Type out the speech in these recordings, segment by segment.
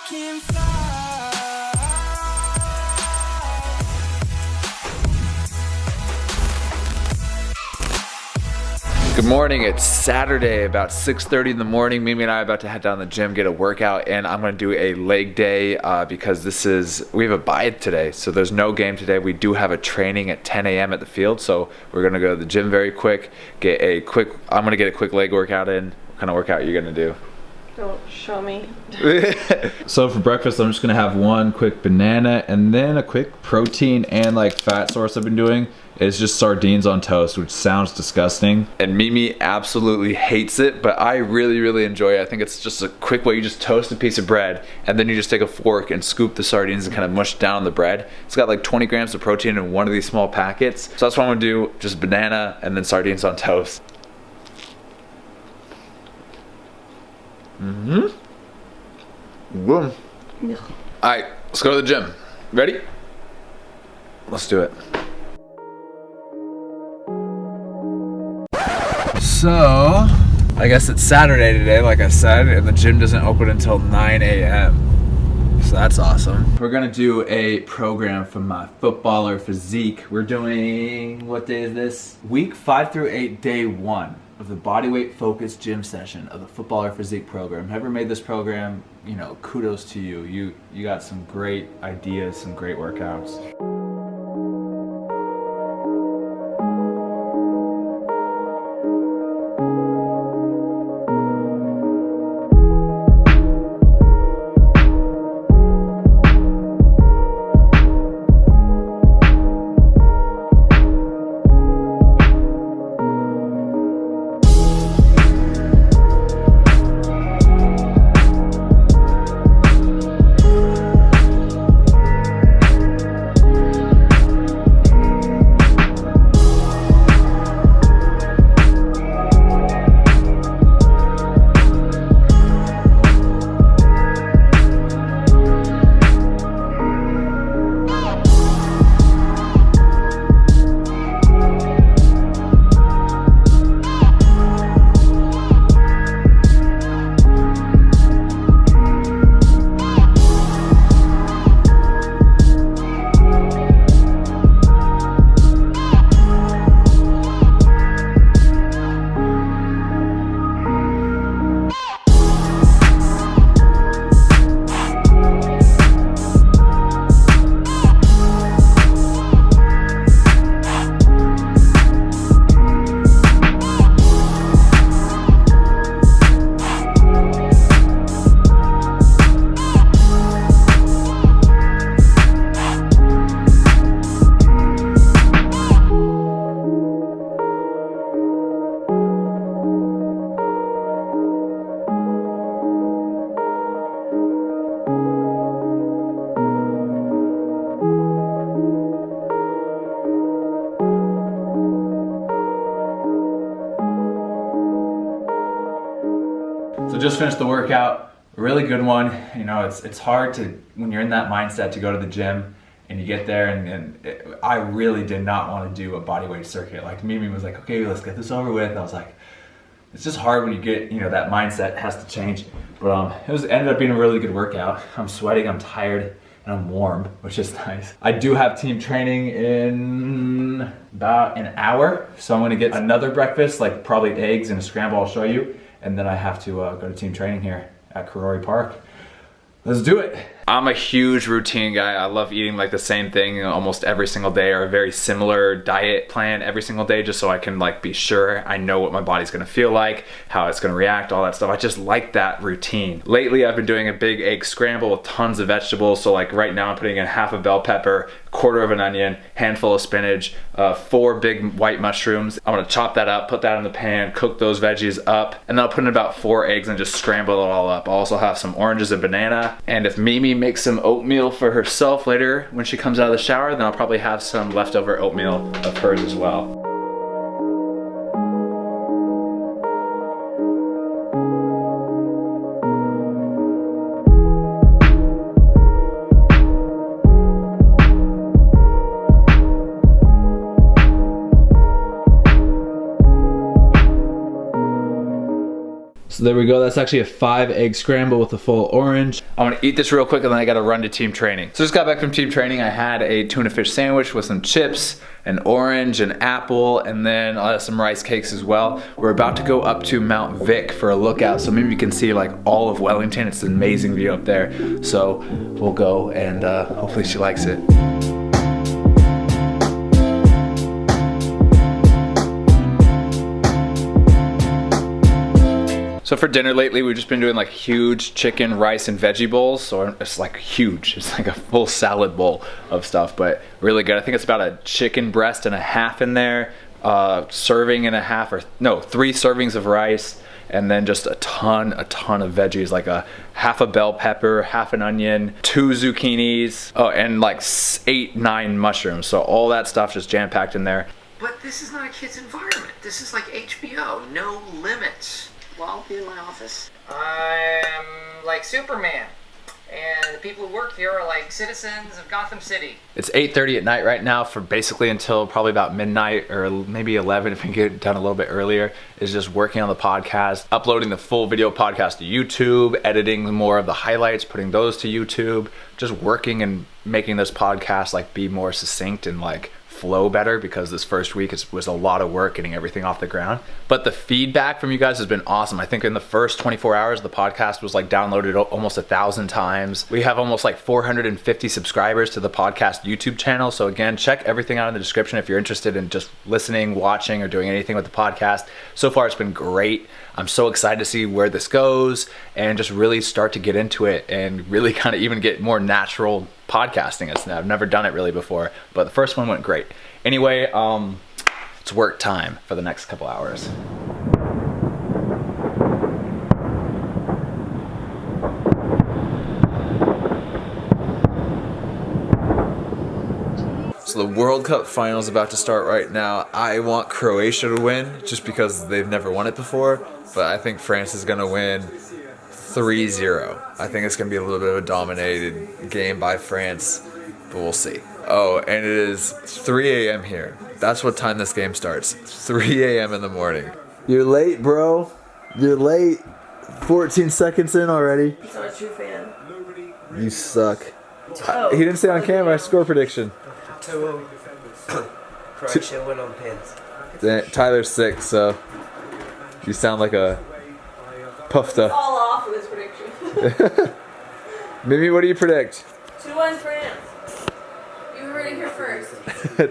can fly. Good morning, it's Saturday, about 6:30 in the morning. Mimi and I are about to head down to the gym, get a workout, and I'm gonna do a leg day because we have a bye today, so there's no game today. We do have a training at 10 a.m. at the field, so we're gonna go to the gym very quick, I'm gonna get a quick leg workout in. What kind of workout are you gonna do? Don't show me. So for breakfast, I'm just gonna have one quick banana and then a quick protein and like fat source I've been doing is just sardines on toast, which sounds disgusting. And Mimi absolutely hates it, but I really enjoy it. I think it's just a quick way. You just toast a piece of bread and then you just take a fork and scoop the sardines and kind of mush down the bread. It's got like 20 grams of protein in one of these small packets. So that's what I'm gonna do, just banana and then sardines on toast. Boom. Alright, let's go to the gym. Ready? Let's do it. So, I guess it's Saturday today, like I said, and the gym doesn't open until 9 a.m. So that's awesome. We're gonna do a program from my footballer physique. We're doing, what day is this? Week 5 through 8, day 1 of the bodyweight focused gym session of the footballer physique program. Whoever made this program, you know, kudos to you. You got some great ideas, some great workouts. So just finished the workout, a really good one. You know, it's hard to, when you're in that mindset to go to the gym and you get there I really did not want to do a bodyweight circuit. Like Mimi was like, okay, let's get this over with. I was like, it's just hard when you get, you know, that mindset has to change. But ended up being a really good workout. I'm sweating, I'm tired, and I'm warm, which is nice. I do have team training in about an hour. So I'm gonna get another breakfast, like probably eggs and a scramble, I'll show you. And then I have to go to team training here at Karori Park. Let's do it. I'm a huge routine guy. I love eating like the same thing almost every single day, or a very similar diet plan every single day, just so I can like be sure I know what my body's gonna feel like, how it's gonna react, all that stuff. I just like that routine. Lately, I've been doing a big egg scramble with tons of vegetables. So like right now I'm putting in half a bell pepper, quarter of an onion, handful of spinach, 4 big white mushrooms. I'm gonna chop that up, put that in the pan, cook those veggies up, and then I'll put in about 4 eggs and just scramble it all up. I'll also have some oranges and banana. And if Mimi makes some oatmeal for herself later when she comes out of the shower, then I'll probably have some leftover oatmeal of hers as well. So there we go, that's actually a 5-egg scramble with a full orange. I'm gonna eat this real quick and then I gotta run to team training. So just got back from team training. I had a tuna fish sandwich with some chips, an orange, an apple, and then some rice cakes as well. We're about to go up to Mount Vic for a lookout, so maybe you can see like all of Wellington. It's an amazing view up there. So we'll go and hopefully she likes it. So for dinner lately, we've just been doing like huge chicken, rice, and veggie bowls. So it's like huge. It's like a full salad bowl of stuff, but really good. I think it's about a chicken breast and a half in there, serving and a half, or no, 3 servings of rice, and then just a ton of veggies, like a half a bell pepper, half an onion, 2 zucchinis, oh, and like 8, 9 mushrooms. So all that stuff just jam-packed in there. But this is not a kid's environment. This is like HBO, no limits. Well, I'll be in my office. I'm like Superman, and the people who work here are like citizens of Gotham City. It's 8:30 at night right now for basically until probably about midnight or maybe 11 if we get it done a little bit earlier, is just working on the podcast, uploading the full video podcast to YouTube, editing more of the highlights, putting those to YouTube, just working and making this podcast like be more succinct and like flow better, because this first week was a lot of work getting everything off the ground. But the feedback from you guys has been awesome. I think in the first 24 hours the podcast was like downloaded almost 1,000 times. We have almost like 450 subscribers to the podcast YouTube channel. So again, check everything out in the description if you're interested in just listening, watching, or doing anything with the podcast. So far it's been great. I'm so excited to see where this goes and just really start to get into it and really kind of even get more natural podcasting. I've never done it really before, but the first one went great. Anyway, it's work time for the next couple hours. So the World Cup final is about to start right now. I want Croatia to win just because they've never won it before, but I think France is gonna win 3-0. I think it's gonna be a little bit of a dominated game by France, but we'll see. Oh, and it is 3 a.m. here. That's what time this game starts. 3 a.m. in the morning. You're late, bro. You're late. 14 seconds in already. He's not a true fan. You suck. Oh. He didn't say on camera. Score prediction. 2-0. Croatia win on pins. Tyler's sick, so you sound like a puffed-up. All off with his prediction. Mimi, what do you predict? 2-1 France. You heard it here first.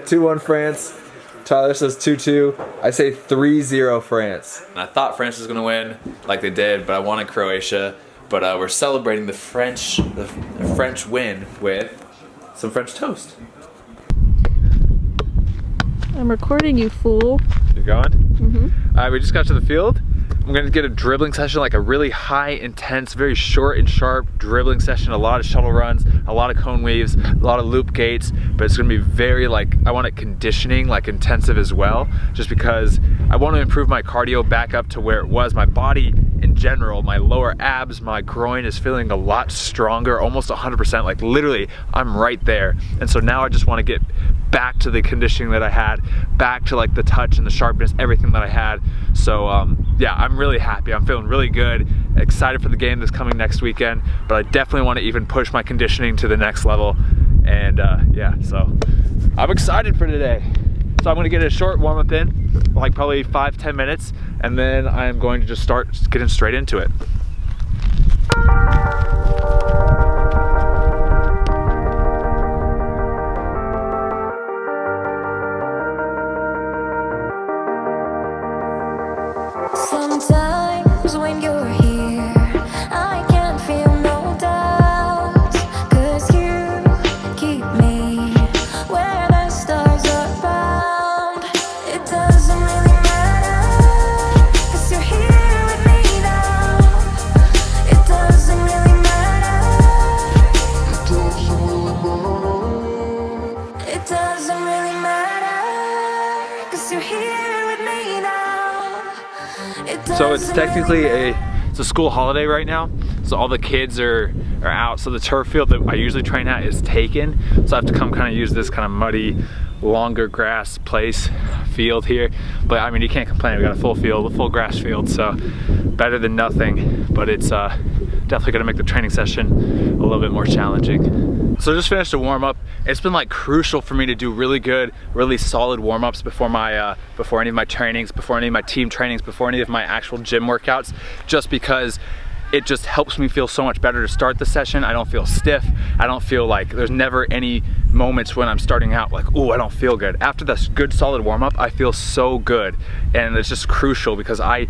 2-1 France. Tyler says 2-2. I say 3-0 France. I thought France was gonna win, like they did, but I wanted Croatia. But we're celebrating the French win with some French toast. I'm recording you, fool. You're going? Mm-hmm. All right, we just got to the field. I'm gonna get a dribbling session, like a really high intense, very short and sharp dribbling session, a lot of shuttle runs, a lot of cone weaves, a lot of loop gates, but it's gonna be very like, I want it conditioning, like intensive as well, just because I want to improve my cardio back up to where it was. My body in general, my lower abs, my groin is feeling a lot stronger, almost 100%, like literally I'm right there. And so now I just want to get back to the conditioning that I had, back to like the touch and the sharpness, everything that I had. So yeah, I'm really happy. I'm feeling really good, excited for the game that's coming next weekend, but I definitely want to even push my conditioning to the next level. And yeah, so I'm excited for today. So I'm gonna get a short warm-up in, like probably 5-10 minutes, and then I'm going to just start getting straight into it. Sometimes when you're here, I can't feel no doubt, 'cause you keep me where the stars are bound. It doesn't really matter, 'cause you're here with me now. It doesn't really matter. It doesn't really matter, 'cause you're here with me now. So it's technically it's a school holiday right now, so all the kids are out. So the turf field that I usually train at is taken, so I have to come kind of use this kind of muddy longer grass place field here, but I mean, you can't complain. We got a full field, a full grass field, so better than nothing, but it's definitely gonna make the training session a little bit more challenging. So just finished a warm-up. It's been like crucial for me to do really good, really solid warm-ups before my before any of my trainings, before any of my team trainings, before any of my actual gym workouts, just because it just helps me feel so much better to start the session. I don't feel stiff. I don't feel like there's never any moments when I'm starting out like, oh, I don't feel good. After this good solid warm-up, I feel so good, and it's just crucial because I've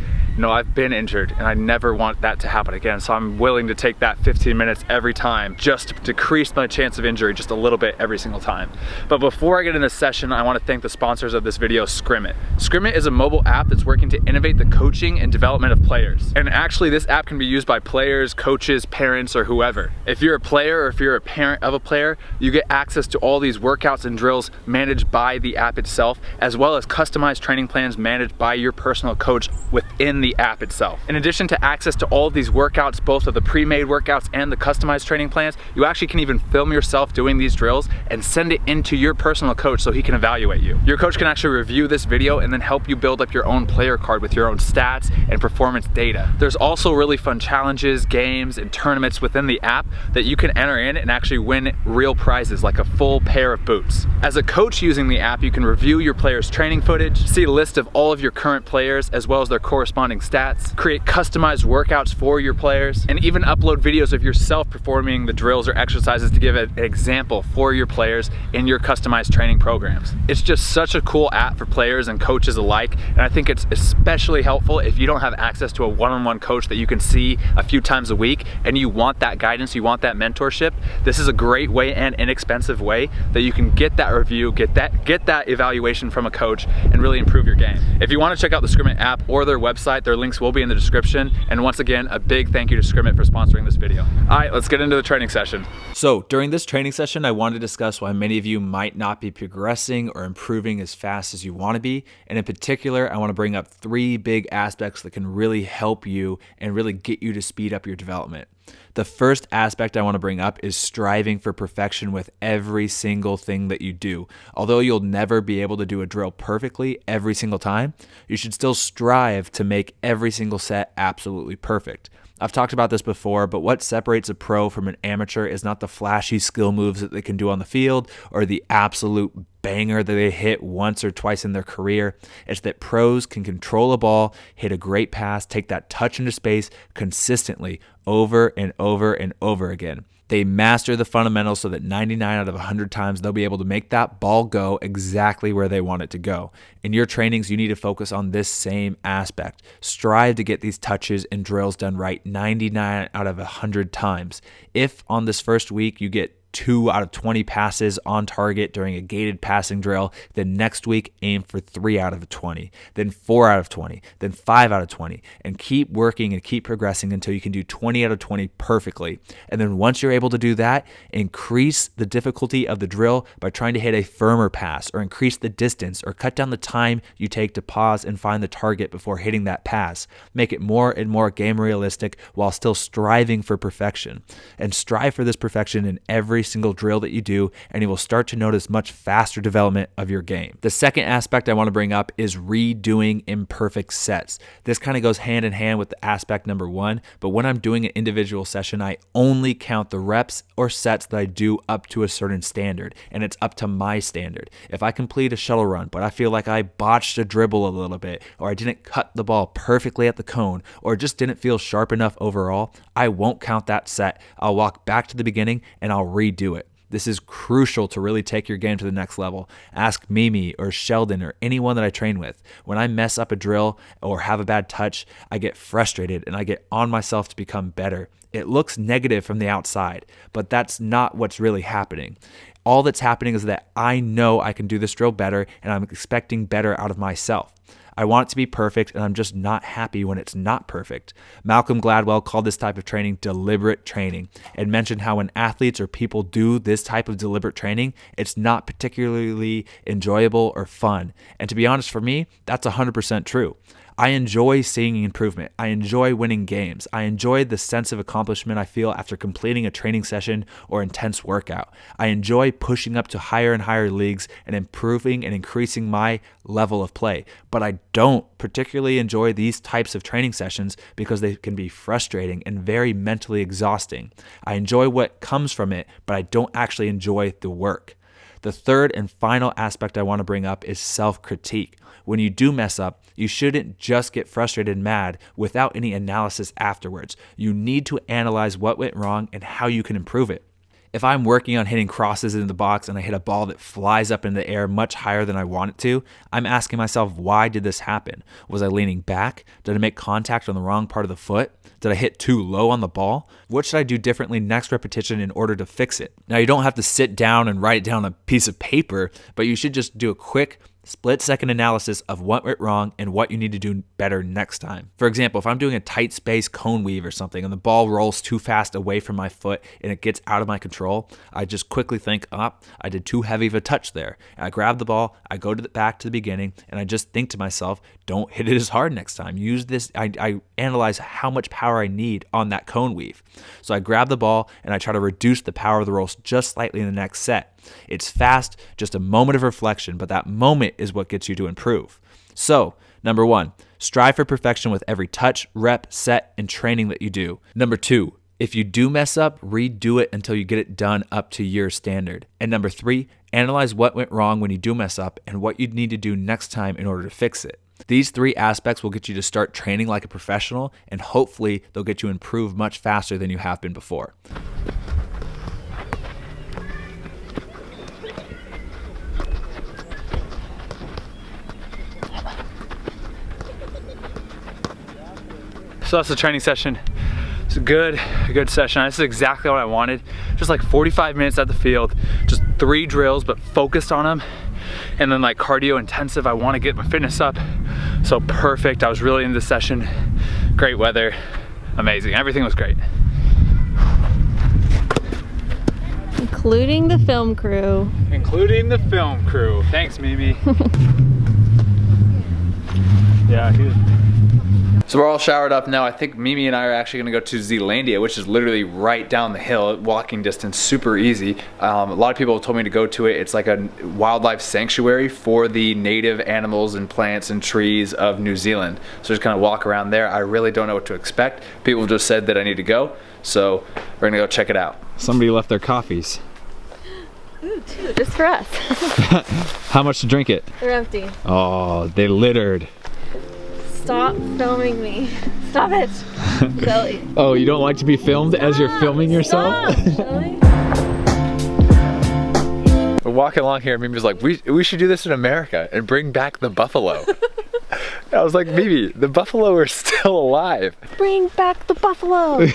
been injured and I never want that to happen again. So I'm willing to take that 15 minutes every time just to decrease my chance of injury just a little bit every single time. But before I get into the session, I want to thank the sponsors of this video, SCRIMIT. SCRIMIT is a mobile app that's working to innovate the coaching and development of players. And actually, this app can be used by players, coaches, parents, or whoever. If you're a player or if you're a parent of a player, you get access to all these workouts and drills managed by the app itself, as well as customized training plans managed by your personal coach within the app itself. In addition to access to all of these workouts, both of the pre-made workouts and the customized training plans, you actually can even film yourself doing these drills and send it into your personal coach so he can evaluate you. Your coach can actually review this video and then help you build up your own player card with your own stats and performance data. There's also really fun challenges, games, and tournaments within the app that you can enter in and actually win real prizes like a full pair of boots. As a coach using the app, you can review your players' training footage, see a list of all of your current players as well as their corresponding stats, create customized workouts for your players, and even upload videos of yourself performing the drills or exercises to give an example for your players in your customized training programs. It's just such a cool app for players and coaches alike, and I think it's especially helpful if you don't have access to a one-on-one coach that you can see a few times a week and you want that guidance, you want that mentorship. This is a great way and inexpensive way that you can get that review, get that evaluation from a coach and really improve your game. If you want to check out the SCRIMIT app or their website, their links will be in the description. And once again, a big thank you to SCRIMIT for sponsoring this video. All right, let's get into the training session. So during this training session, I wanted to discuss why many of you might not be progressing or improving as fast as you want to be. And in particular, I want to bring up 3 big aspects that can really help you and really get you to speed up your development. The first aspect I want to bring up is striving for perfection with every single thing that you do. Although you'll never be able to do a drill perfectly every single time, you should still strive to make every single set absolutely perfect. I've talked about this before, but what separates a pro from an amateur is not the flashy skill moves that they can do on the field or the absolute banger that they hit once or twice in their career. It's that pros can control a ball, hit a great pass, take that touch into space consistently over and over and over again. They master the fundamentals so that 99 out of 100 times they'll be able to make that ball go exactly where they want it to go. In your trainings, you need to focus on this same aspect. Strive to get these touches and drills done right 99 out of 100 times. If on this first week you get 2 out of 20 passes on target during a gated passing drill, then next week aim for 3 out of 20, then 4 out of 20, then 5 out of 20, and keep working and keep progressing until you can do 20 out of 20 perfectly. And then once you're able to do that, increase the difficulty of the drill by trying to hit a firmer pass, or increase the distance, or cut down the time you take to pause and find the target before hitting that pass. Make it more and more game realistic while still striving for perfection. And strive for this perfection in every single drill that you do, and you will start to notice much faster development of your game. The second aspect I want to bring up is redoing imperfect sets. This kind of goes hand in hand with the aspect number 1, but when I'm doing an individual session, I only count the reps or sets that I do up to a certain standard, and it's up to my standard. If I complete a shuttle run, but I feel like I botched a dribble a little bit, or I didn't cut the ball perfectly at the cone, or just didn't feel sharp enough overall, I won't count that set. I'll walk back to the beginning and I'll redo it. This is crucial to really take your game to the next level. Ask Mimi or Sheldon or anyone that I train with. When I mess up a drill or have a bad touch, I get frustrated and I get on myself to become better. It looks negative from the outside, but that's not what's really happening. All that's happening is that I know I can do this drill better and I'm expecting better out of myself. I want it to be perfect, and I'm just not happy when it's not perfect. Malcolm Gladwell called this type of training deliberate training and mentioned how when athletes or people do this type of deliberate training, it's not particularly enjoyable or fun. And to be honest, for me, that's 100% true. I enjoy seeing improvement. I enjoy winning games. I enjoy the sense of accomplishment I feel after completing a training session or intense workout. I enjoy pushing up to higher and higher leagues and improving and increasing my level of play. But I don't particularly enjoy these types of training sessions because they can be frustrating and very mentally exhausting. I enjoy what comes from it, but I don't actually enjoy the work. The third and final aspect I want to bring up is self-critique. When you do mess up, you shouldn't just get frustrated and mad without any analysis afterwards. You need to analyze what went wrong and how you can improve it. If I'm working on hitting crosses in the box and I hit a ball that flies up in the air much higher than I want it to, I'm asking myself, why did this happen? Was I leaning back? Did I make contact on the wrong part of the foot? Did I hit too low on the ball? What should I do differently next repetition in order to fix it? Now, you don't have to sit down and write it down on a piece of paper, but you should just do a quick split-second analysis of what went wrong and what you need to do better next time. For example, if I'm doing a tight space cone weave or something and the ball rolls too fast away from my foot and it gets out of my control, I just quickly think, I did too heavy of a touch there. And I grab the ball, I go back to the beginning, and I just think to myself, don't hit it as hard next time. Use this. I analyze how much power I need on that cone weave. So I grab the ball and I try to reduce the power of the rolls just slightly in the next set. It's fast, just a moment of reflection, but that moment is what gets you to improve. So, number 1, strive for perfection with every touch, rep, set, and training that you do. Number 2, if you do mess up, redo it until you get it done up to your standard. And number 3, analyze what went wrong when you do mess up and what you need to do next time in order to fix it. These 3 aspects will get you to start training like a professional, and hopefully they'll get you improve much faster than you have been before. So that's the training session. It's a good session. This is exactly what I wanted. Just like 45 minutes at the field, just 3 drills, but focused on them. And then like cardio intensive, I want to get my fitness up. So perfect. I was really into the session. Great weather, amazing. Everything was great. Including the film crew. Including the film crew. Thanks, Mimi. Yeah, so we're all showered up now. I think Mimi and I are actually gonna go to Zealandia, which is literally right down the hill, walking distance, super easy. A lot of people have told me to go to it. It's like a wildlife sanctuary for the native animals and plants and trees of New Zealand. So just kind of walk around there. I really don't know what to expect. People just said that I need to go, so we're gonna go check it out. Somebody left their coffees. Ooh, 2, just for us. How much to drink it? They're empty. Oh, they littered. Stop filming me. Stop it. Shelly. Oh, you don't like to be filmed as you're filming yourself? Stop, Shelly. We're walking along here and Mimi's like, we should do this in America and bring back the buffalo. I was like, Mimi, the buffalo are still alive. Bring back the buffalo.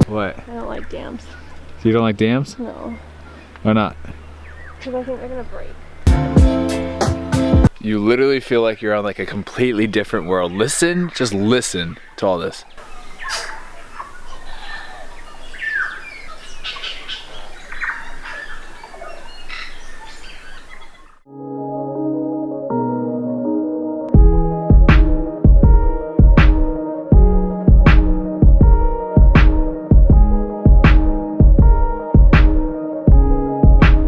What? I don't like dams. So you don't like dams? No. Why not? Because I think they're gonna break. You literally feel like you're on like a completely different world. Listen, just listen to all this.